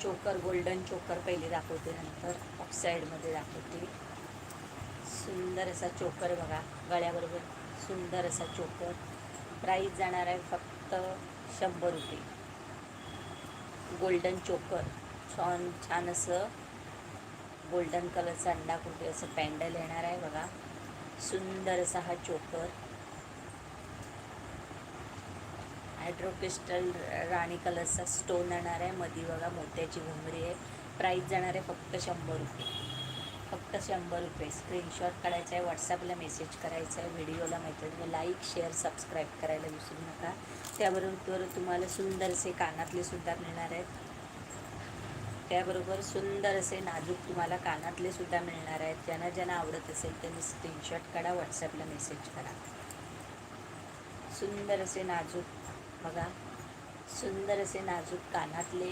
चोकर, गोल्डन चोकर पहिले दाखवते, नंतर ऑक्साईडमध्ये दाखवते. सुंदर असा चोकर बघा, गळ्याबरोबर सुंदर असा चोकर. प्राईस जाणार आहे फक्त 100 रुपये. गोल्डन चोकर, छान छान असं गोल्डन कलरचा अंडाकृती असं पॅन्डल येणार आहे बघा. सुंदर असा हा चोकर. हायड्रोक्रिस्टल राणी कलरचा स्टोन येणार आहे. मध्ये बघा मोत्याची घुंगरी आहे. प्राईस जाणार आहे फक्त 100 रुपये. फक्त 100 रुपये. स्क्रीनशॉट काढायचा आहे, व्हॉट्सॲपला मेसेज करायचा आहे. व्हिडिओला मैत्रिणी लाईक, शेअर, सबस्क्राईब करायला विसरू नका. त्याबरोबर तुम्हाला सुंदर असे कानातले सुद्धा मिळणार आहेत. त्याबरोबर सुंदर असे नाजूक तुम्हाला कानातले सुद्धा मिळणार आहेत. ज्यांना ज्यांना आवडत असेल त्यांनी स्क्रीनशॉट काढा, व्हॉट्सॲपला मेसेज करा. सुंदर असे नाजूक बघा, सुंदर असे नाजूक कानातले